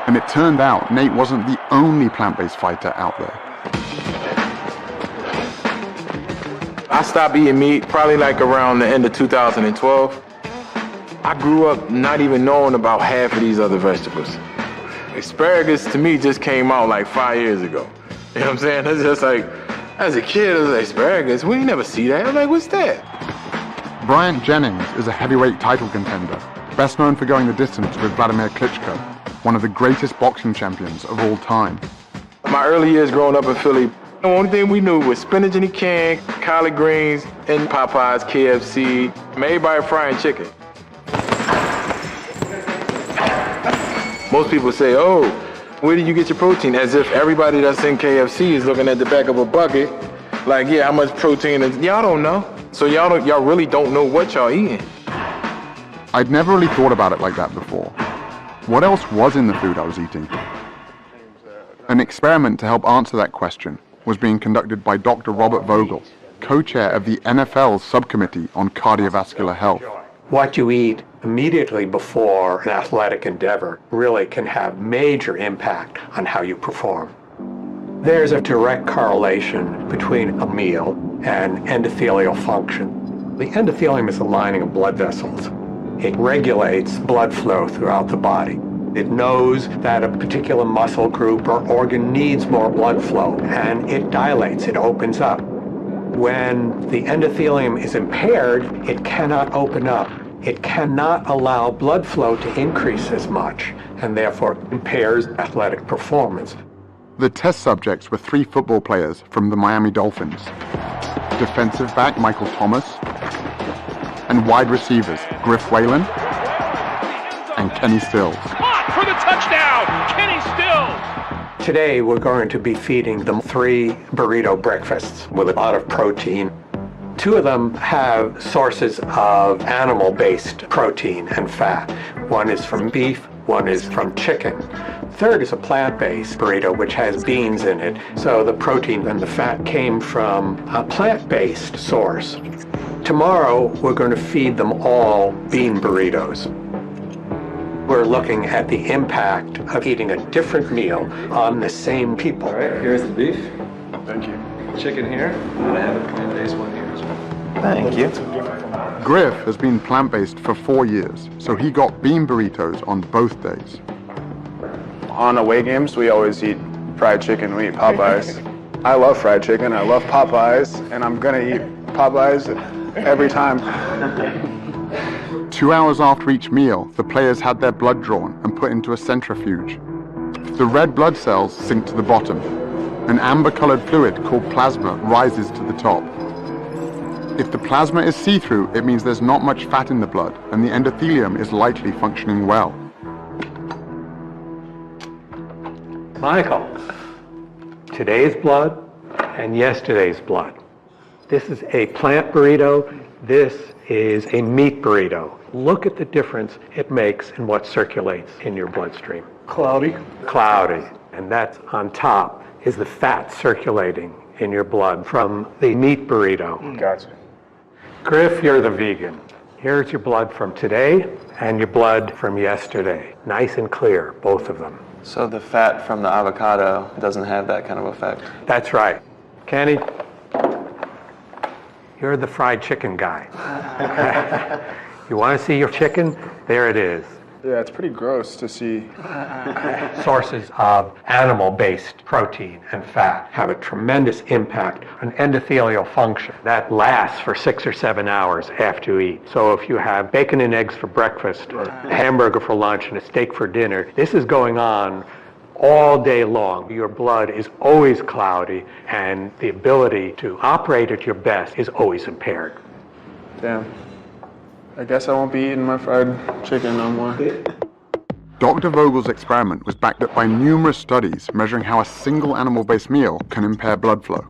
And it turned out Nate wasn't the only plant-based fighter out there. I stopped eating meat probably like around the end of 2012. I grew up not even knowing about half of these other vegetables. Asparagus to me just came out like 5 years ago. You know what I'm saying? It's just like, as a kid, it was like, asparagus, we ain't never see that. I was like, what's that? Bryant Jennings is a heavyweight title contender, best known for going the distance with Vladimir Klitschko, one of the greatest boxing champions of all time. My early years growing up in Philly, the only thing we knew was spinach in a can, collard greens, and Popeyes, KFC, made by frying chicken. Most people say, oh, where do you get your protein? As if everybody that's in KFC is looking at the back of a bucket, like, yeah, how much protein is, y'all don't know. So y'all really don't know what y'all eating. I'd never really thought about it like that before. What else was in the food I was eating? An experiment to help answer that question was being conducted by Dr. Robert Vogel, co-chair of the NFL's subcommittee on cardiovascular health. What you eat immediately before an athletic endeavor really can have major impact on how you perform. There's a direct correlation between a meal and endothelial function. The endothelium is the lining of blood vessels. It regulates blood flow throughout the body. It knows that a particular muscle group or organ needs more blood flow, and it dilates, it opens up. When the endothelium is impaired, it cannot open up. It cannot allow blood flow to increase as much, and therefore impairs athletic performance. The test subjects were 3 football players from the Miami Dolphins, defensive back Michael Thomas, and wide receivers Griff Whalen and Kenny Stills. Caught for the touchdown, Kenny Stills! Today we're going to be feeding them 3 burrito breakfasts with a lot of protein. 2 of them have sources of animal-based protein and fat. One is from beef, one is from chicken. Third is a plant-based burrito which has beans in it. So the protein and the fat came from a plant-based source. Tomorrow we're going to feed them all bean burritos. We're looking at the impact of eating a different meal on the same people. All right, here's the beef. Thank you. Chicken here, and I have a plant-based one here as well. Thank you. Griff has been plant-based for 4 years, so he got bean burritos on both days. On away games, we always eat fried chicken, we eat Popeyes. I love fried chicken, I love Popeyes, and I'm gonna eat Popeyes every time. 2 hours after each meal, the players had their blood drawn and put into a centrifuge. The red blood cells sink to the bottom. An amber-colored fluid called plasma rises to the top. If the plasma is see-through, it means there's not much fat in the blood, and the endothelium is likely functioning well. Michael, today's blood and yesterday's blood. This is a plant burrito. This is a meat burrito. Look at the difference it makes in what circulates in your bloodstream. Cloudy. Cloudy. And that's on top is the fat circulating in your blood from the meat burrito. Gotcha. Griff, you're the vegan. Here's your blood from today and your blood from yesterday. Nice and clear, both of them. So the fat from the avocado doesn't have that kind of effect? That's right. Kenny, you're the fried chicken guy. You want to see your chicken? There it is. Yeah, it's pretty gross to see. Sources of animal-based protein and fat have a tremendous impact on endothelial function. That lasts for 6 or 7 hours after you eat. So if you have bacon and eggs for breakfast, a hamburger for lunch, and a steak for dinner, this is going on all day long. Your blood is always cloudy, and the ability to operate at your best is always impaired. Damn. I guess I won't be eating my fried chicken no more. Dr. Vogel's experiment was backed up by numerous studies measuring how a single animal-based meal can impair blood flow.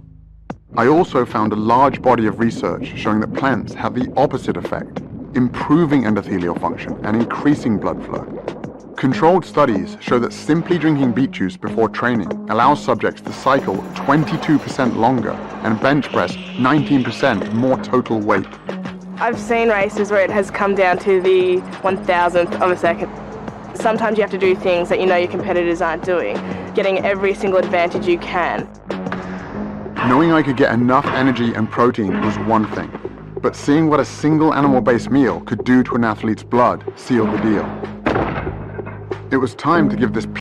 I also found a large body of research showing that plants have the opposite effect, improving endothelial function and increasing blood flow. Controlled studies show that simply drinking beet juice before training allows subjects to cycle 22% longer and bench press 19% more total weight. I've seen races where it has come down to the 1,000th of a second. Sometimes you have to do things that you know your competitors aren't doing, getting every single advantage you can. Knowing I could get enough energy and protein was one thing, but seeing what a single animal-based meal could do to an athlete's blood sealed the deal. It was time to give this